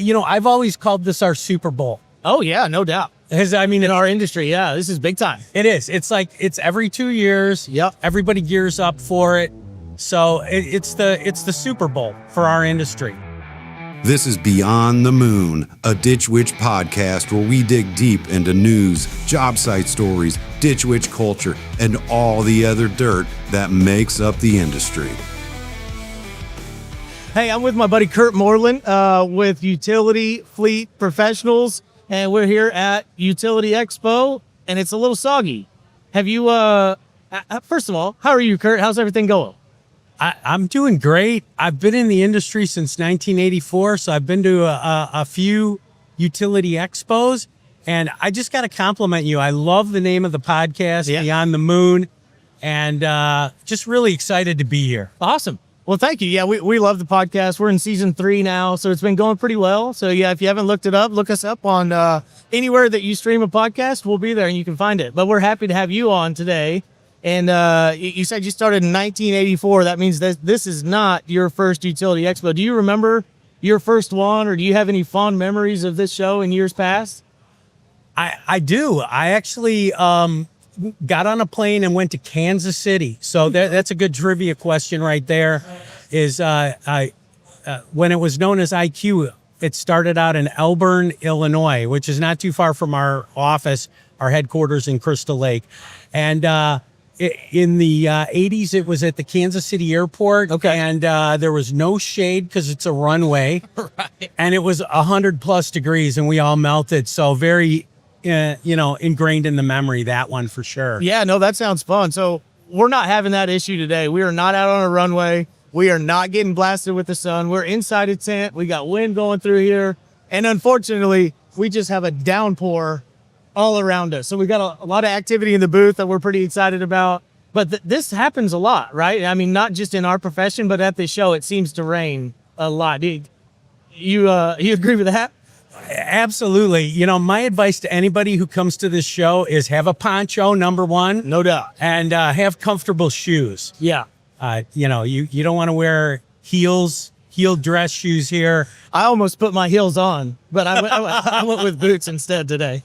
I've always called this our Super Bowl. Oh yeah, no doubt. Because In our industry, yeah, this is big time. it is. It's like it's every 2 years. Yep. Everybody gears up for it. So it's the Super Bowl for our industry. This is Beyond the Moon, a Ditch Witch podcast where we dig deep into news, job site stories, Ditch Witch culture, and all the other dirt that makes up the industry. Hey, I'm with my buddy Kurt Moreland with Utility Fleet Professionals, and we're here at Utility Expo, and it's a little soggy. Have you, first of all, how are you, Kurt? How's everything going? I'm doing great. I've been in the industry since 1984, so I've been to a few utility expos, and I just got to compliment you. I love the name of the podcast, Beyond the Moon, and just really excited to be here. Awesome. Well, thank you. Yeah, we love the podcast. We're in season 3 now, so it's been going pretty well. So yeah, if you haven't looked it up, look us up on anywhere that you stream a podcast. We'll be there and you can find it. But we're happy to have you on today. And you said you started in 1984. That means that this is not your first Utility Expo. Do you remember your first one, or do you have any fond memories of this show in years past? I do. I actually got on a plane and went to Kansas City. So that's a good trivia question right there. Is when it was known as IQ, it started out in Elburn, Illinois, which is not too far from our office, our headquarters in Crystal Lake. And in the 80s, it was at the Kansas City airport. Okay. And there was no shade because it's a runway. Right. And it was 100+ degrees and we all melted. So very, ingrained in the memory, that one for sure. Yeah, no, that sounds fun. So we're not having that issue today. We are not out on a runway. We are not getting blasted with the sun. We're inside a tent. We got wind going through here. And unfortunately, we just have a downpour all around us. So we got a lot of activity in the booth that we're pretty excited about. But this happens a lot, right? I mean, not just in our profession, but at this show, it seems to rain a lot. You agree with that? Absolutely. My advice to anybody who comes to this show is have a poncho, number one. No doubt. And have comfortable shoes. Yeah. You don't want to wear heel dress shoes here. I almost put my heels on, but I went with boots instead today.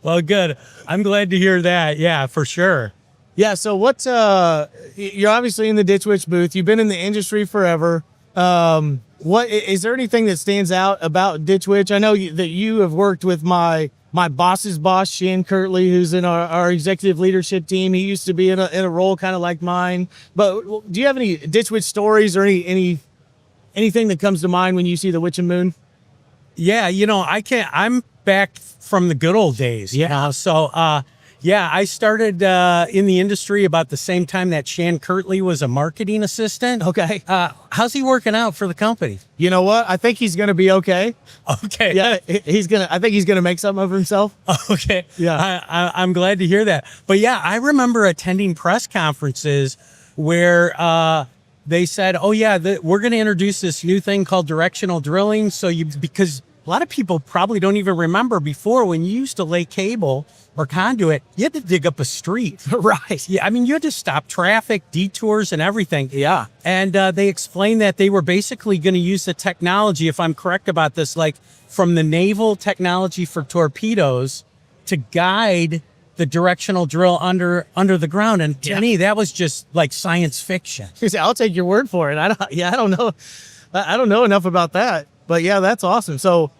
Well, good. I'm glad to hear that. Yeah, for sure. Yeah. So what's you're obviously in the Ditch Witch booth. You've been in the industry forever. What is there anything that stands out about Ditch Witch? I know that you have worked with my boss's boss, Shan Kirtley, who's in our executive leadership team. He used to be in a role kind of like mine. But do you have any Ditch Witch stories or anything that comes to mind when you see the Witch and Moon? Yeah, I'm back from the good old days. Yeah. I started in the industry about the same time that Shan Kirtley was a marketing assistant. Okay. How's he working out for the company? You know what? I think he's going to be okay. Okay. Yeah, I think he's going to make something of himself. Okay. Yeah. I'm glad to hear that. But yeah, I remember attending press conferences where they said, oh yeah, we're going to introduce this new thing called directional drilling. Because a lot of people probably don't even remember before, when you used to lay cable or conduit, you had to dig up a street. Right. Yeah. I mean, you had to stop traffic, detours, and everything. Yeah. And they explained that they were basically going to use the technology, if I'm correct about this, like from the naval technology for torpedoes to guide the directional drill under the ground. And to me, that was just like science fiction. I'll take your word for it. I don't know. I don't know enough about that, but yeah, that's awesome. So,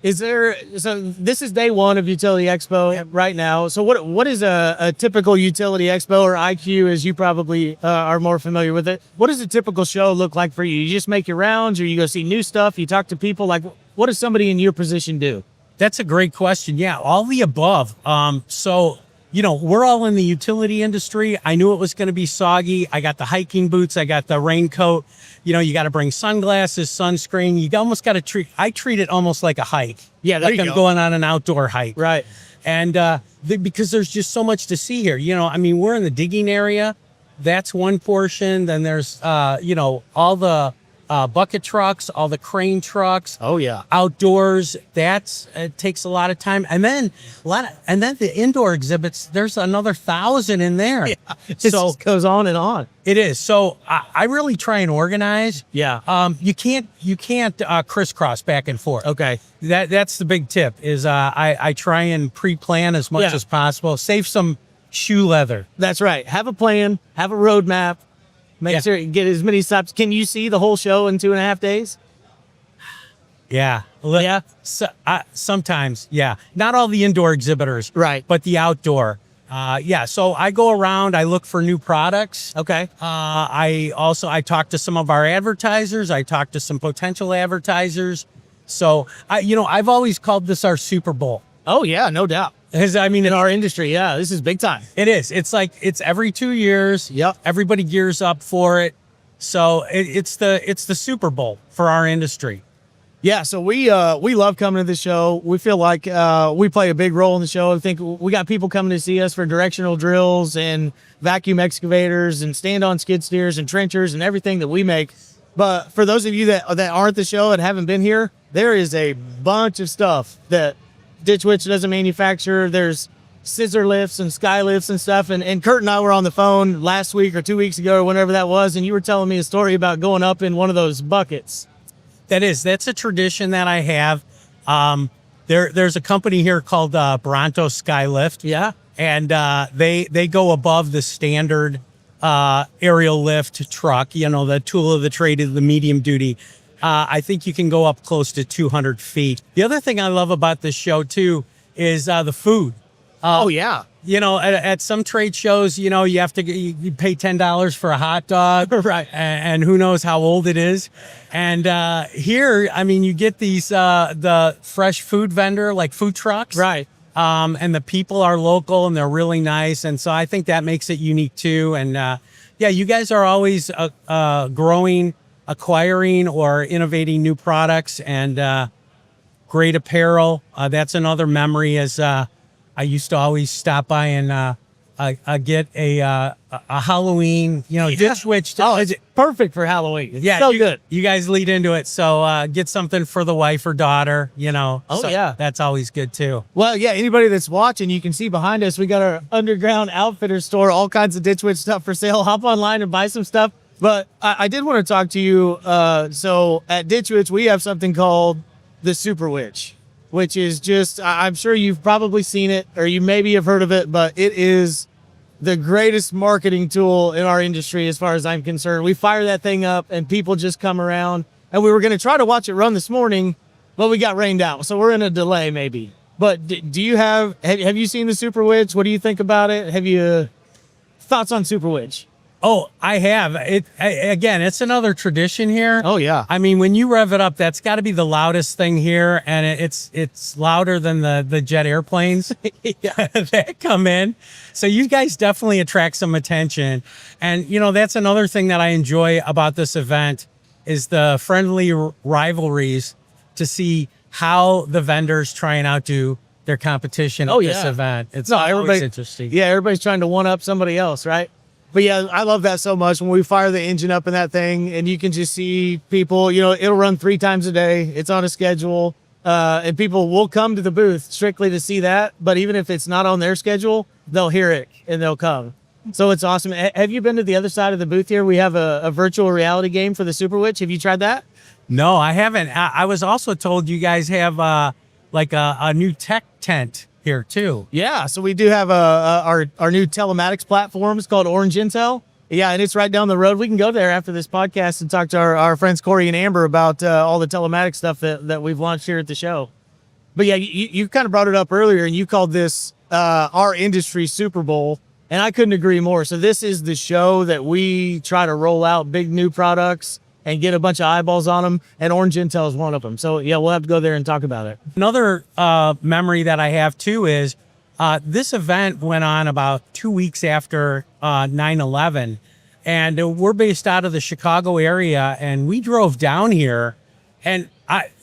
this is day one of Utility Expo right now. So what is a typical Utility Expo, or IQ, as you probably are more familiar with it? What does a typical show look like for you? You just make your rounds, or you go see new stuff? You talk to people? Like, what does somebody in your position do? That's a great question. Yeah, all the above. We're all in the utility industry. I knew it was going to be soggy. I got the hiking boots. I got the raincoat. You got to bring sunglasses, sunscreen. You almost got to I treat it almost like a hike. Yeah, like I'm going on an outdoor hike. Right. And because there's just so much to see here. We're in the digging area. That's one portion. Then there's, all the bucket trucks, all the crane trucks. Oh yeah. Outdoors, it takes a lot of time, and then the indoor exhibits. There's another 1,000 in there. Yeah. It So just goes on and on. it is. So I really try and organize. Yeah. You can't crisscross back and forth. Okay. That's the big tip. Is I try and pre-plan as much Yeah. as possible. Save some shoe leather. That's right. Have a plan, have a roadmap, make Yeah. sure you get as many stops. Can you see the whole show in 2.5 days? Yeah. Yeah. So, sometimes, yeah. Not all the indoor exhibitors, Right. but the outdoor. Yeah. So I go around. I look for new products. Okay. I talk to some of our advertisers. I talk to some potential advertisers. So I've always called this our Super Bowl. Oh yeah, no doubt. Because In our industry, yeah, this is big time. it is. It's like it's every 2 years. Yep. Everybody gears up for it. So it's the Super Bowl for our industry. Yeah, so we love coming to the show. We feel like we play a big role in the show. I think we got people coming to see us for directional drills and vacuum excavators and stand-on skid steers and trenchers and everything that we make. But for those of you that aren't at the show and haven't been here, there is a bunch of stuff that Ditch Witch doesn't manufacture. There's scissor lifts and sky lifts and stuff. And Kurt and I were on the phone last week or 2 weeks ago or whenever that was, and you were telling me a story about going up in one of those buckets. That's a tradition that I have. There's a company here called Bronto Skylift. Yeah. And they go above the standard aerial lift truck, the tool of the trade is the medium duty. I think you can go up close to 200 feet. The other thing I love about this show too is the food. Oh yeah. At some trade shows, you have to you pay $10 for a hot dog, Right. And who knows how old it is. And here, I mean, you get these the fresh food vendor, like food trucks, Right. And the people are local and they're really nice, and so I think that makes it unique too. And yeah, you guys are always growing, acquiring, or innovating new products and great apparel. That's another memory. As I used to always stop by and get a Halloween, Ditch Witch. Oh, it's perfect for Halloween. It's Yeah, so good. You guys lead into it, so get something for the wife or daughter. Oh, so yeah. that's always good too. Well, yeah, anybody that's watching, you can see behind us, we got our underground outfitter store, all kinds of Ditch Witch stuff for sale. Hop online and buy some stuff. But I did want to talk to you. So at Ditch Witch, we have something called the Super Witch, which is just, I'm sure you've probably seen it or you maybe have heard of it, but it is the greatest marketing tool in our industry as far as I'm concerned. We fire that thing up and people just come around, and we were going to try to watch it run this morning, but we got rained out. So we're in a delay maybe. But do you have you seen the Super Witch? What do you think about it? Have you thoughts on Super Witch? Oh, I have. Again, it's another tradition here. Oh yeah. I mean, when you rev it up, that's got to be the loudest thing here, and it's louder than the jet airplanes that come in. So you guys definitely attract some attention, and that's another thing that I enjoy about this event is the friendly rivalries to see how the vendors try and outdo their competition at this event. It's always interesting. Yeah, everybody's trying to one up somebody else, right? But yeah, I love that so much when we fire the engine up in that thing and you can just see people, it'll run 3 times a day. It's on a schedule. And people will come to the booth strictly to see that. But even if it's not on their schedule, they'll hear it and they'll come. So it's awesome. Have you been to the other side of the booth here? We have a virtual reality game for the Super Witch. Have you tried that? No, I haven't. I was also told you guys have like a new tech tent here too. Yeah, so we do have our new telematics platform. It's called Orange Intel. Yeah, and it's right down the road. We can go there after this podcast and talk to our friends Corey and Amber about all the telematics stuff that we've launched here at the show. But yeah, you kind of brought it up earlier, and you called this our industry Super Bowl, and I couldn't agree more. So this is the show that we try to roll out big new products and get a bunch of eyeballs on them, and Orange Intel is one of them. So yeah, we'll have to go there and talk about it. Another memory that I have too is this event went on about 2 weeks after 9/11, and we're based out of the Chicago area, and we drove down here, and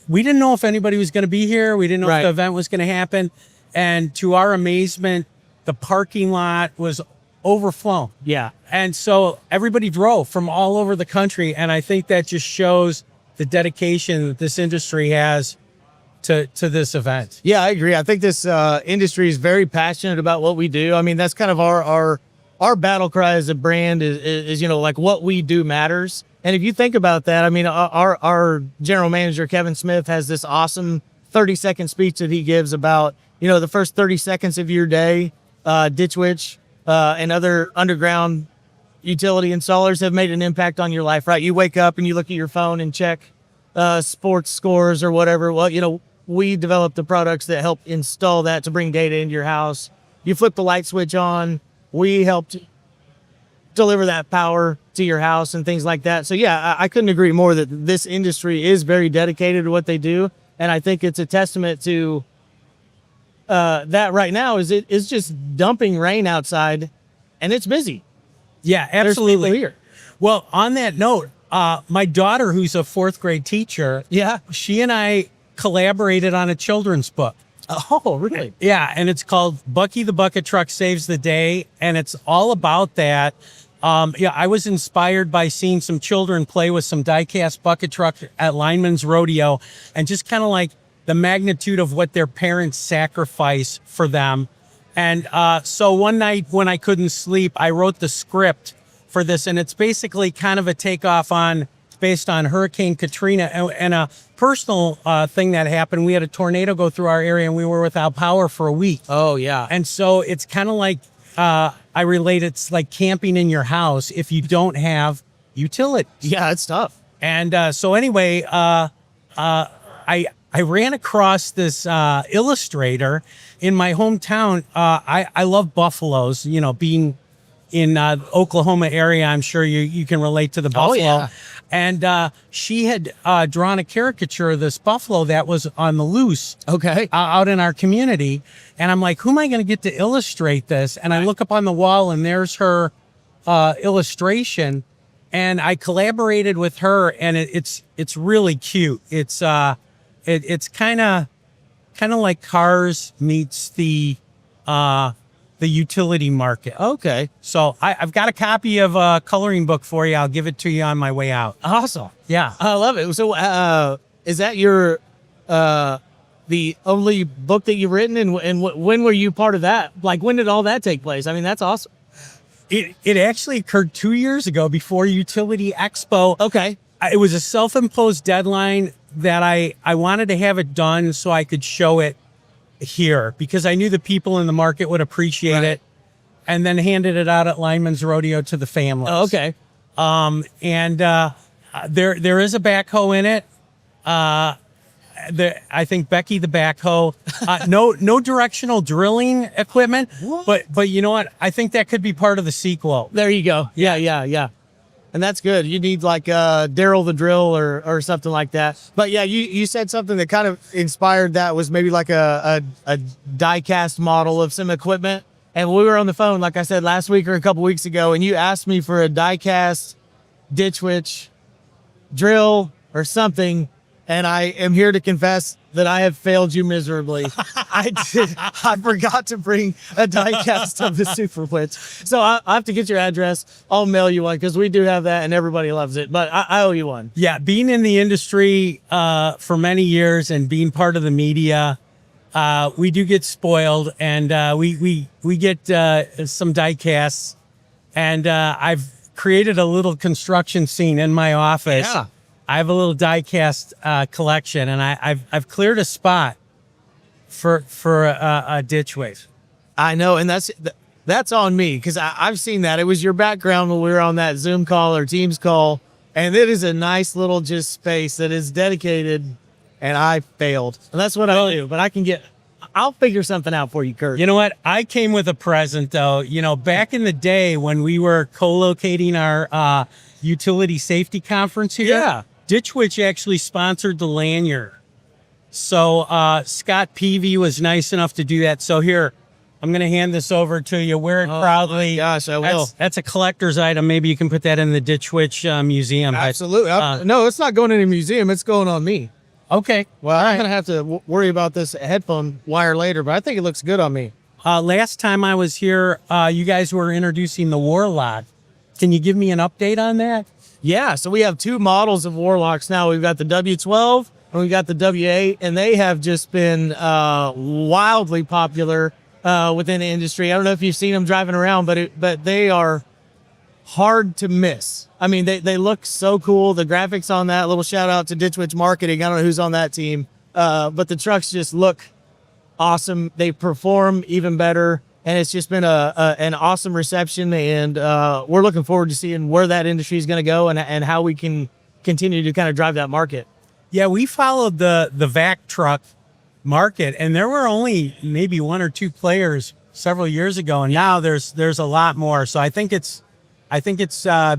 we didn't know if anybody was going to be here. We didn't know if the event was going to happen, and to our amazement, the parking lot was overflown. Yeah. And so everybody drove from all over the country. And I think that just shows the dedication that this industry has to this event. Yeah, I agree. I think this industry is very passionate about what we do. I mean, that's kind of our battle cry as a brand is like what we do matters. And if you think about that, I mean, our general manager, Kevin Smith, has this awesome 30-second speech that he gives about, the first 30 seconds of your day, Ditch Witch and other underground utility installers have made an impact on your life, right? You wake up and you look at your phone and check sports scores or whatever. Well, we developed the products that help install that to bring data into your house. You flip the light switch on, we helped deliver that power to your house and things like that. So yeah, I couldn't agree more that this industry is very dedicated to what they do. And I think it's a testament to that right now is it's just dumping rain outside and it's busy. Yeah, There's people absolutely. here. Well, on that note, my daughter, who's a 4th grade teacher, Yeah. she and I collaborated on a children's book. Oh, really? Yeah, and it's called Bucky the Bucket Truck Saves the Day, and it's all about that. I was inspired by seeing some children play with some die-cast bucket truck at Lineman's Rodeo, and just kind of like the magnitude of what their parents sacrifice for them. And so one night when I couldn't sleep, I wrote the script for this, and it's basically kind of a takeoff based on Hurricane Katrina and a personal thing that happened. We had a tornado go through our area and we were without power for a week. Oh, yeah. And so it's kind of like, I relate, it's like camping in your house if you don't have utilities. Yeah, it's tough. And so anyway, I ran across this illustrator in my hometown. I love buffaloes, being in Oklahoma area. I'm sure you can relate to the buffalo. yeah. And she had drawn a caricature of this buffalo that was on the loose Okay. out in our community. And I'm like, who am I going to get to illustrate this? And I look up on the wall and there's her illustration. And I collaborated with her, and it's really cute. It's kind of like Cars meets the utility market. Okay. So I've got a copy of a coloring book for you. I'll give it to you on my way out. Awesome. Yeah. I love it. So, is that your the only book that you've written, and when were you part of that? Like, when did all that take place? I mean, that's awesome. It actually occurred 2 years ago before Utility Expo. Okay. It was a self-imposed deadline that I wanted to have it done so I could show it here because I knew the people in the market would appreciate it, and then handed it out at Lineman's Rodeo to the families. Oh, okay. There is a backhoe in it. I think Becky the backhoe. No directional drilling equipment. What? But you know what? I think that could be part of the sequel. There you go. Yeah. And that's good. You need like Daryl the drill or something like that. But yeah, you said something that kind of inspired that was maybe like a die cast model of some equipment. And we were on the phone, like I said, last week or a couple weeks ago, and you asked me for a die cast Ditch Witch drill or something. And I am here to confess that I have failed you miserably. I forgot to bring a die cast of the Super Witch. So I have to get your address. I'll mail you one because we do have that and everybody loves it. But I owe you one. Yeah, being in the industry for many years and being part of the media, we do get spoiled, and we get some die casts. And I've created a little construction scene in my office. Yeah. I have a little die cast collection, and I've cleared a spot for a Ditch Witch. I know, and that's on me because I've seen that. It was your background when we were on that Zoom call or Teams call, and it is a nice little just space that is dedicated, and I failed. And that's what I do, but I'll figure something out for you, Kurt. You know what? I came with a present, though. Back in the day when we were co-locating our utility safety conference here, Yeah. Ditch Witch actually sponsored the lanyard. So Scott Peavy was nice enough to do that. So here, I'm going to hand this over to you. Wear it proudly. My gosh, I will. That's a collector's item. Maybe you can put that in the Ditch Witch museum. Absolutely. No, it's not going in a museum. It's going on me. Okay. Well, I'm going to have to worry about this headphone wire later, but I think it looks good on me. Last time I was here, you guys were introducing the Warlock. Can you give me an update on that? Yeah, so we have two models of Warlocks now. We've got the W12 and we've got the W8, and they have just been wildly popular within the industry. I don't know if you've seen them driving around, but they are hard to miss. I mean, they look so cool. The graphics on that, little shout out to Ditch Witch Marketing. I don't know who's on that team, but the trucks just look awesome. They perform even better, and it's just been an awesome reception. And we're looking forward to seeing where that industry is going to go and how we can continue to kind of drive that market. Yeah, we followed the vac truck market, and there were only maybe one or two players several years ago, and now there's a lot more. So I think it's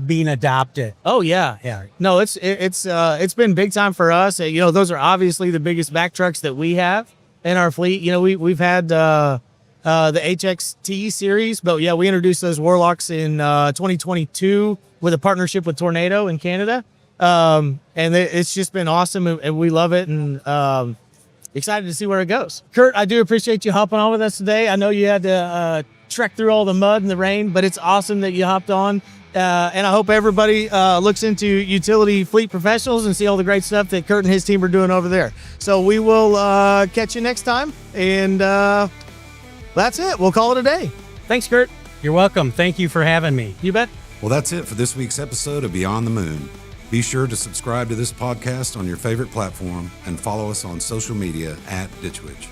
being adopted. Oh yeah, yeah. No, it's been big time for us. You know, those are obviously the biggest vac trucks that we have in our fleet. You know, we've had the HXT series, but yeah, we introduced those Warlocks in 2022 with a partnership with Tornado in Canada. And it's just been awesome, and we love it, and excited to see where it goes. Kurt, I do appreciate you hopping on with us today. I know you had to trek through all the mud and the rain, but it's awesome that you hopped on. And I hope everybody looks into Utility Fleet Professionals and see all the great stuff that Kurt and his team are doing over there. So we will catch you next time, and that's it. We'll call it a day. Thanks, Kurt. You're welcome. Thank you for having me. You bet. Well, that's it for this week's episode of Beyond the Moon. Be sure to subscribe to this podcast on your favorite platform and follow us on social media @Ditchwitch.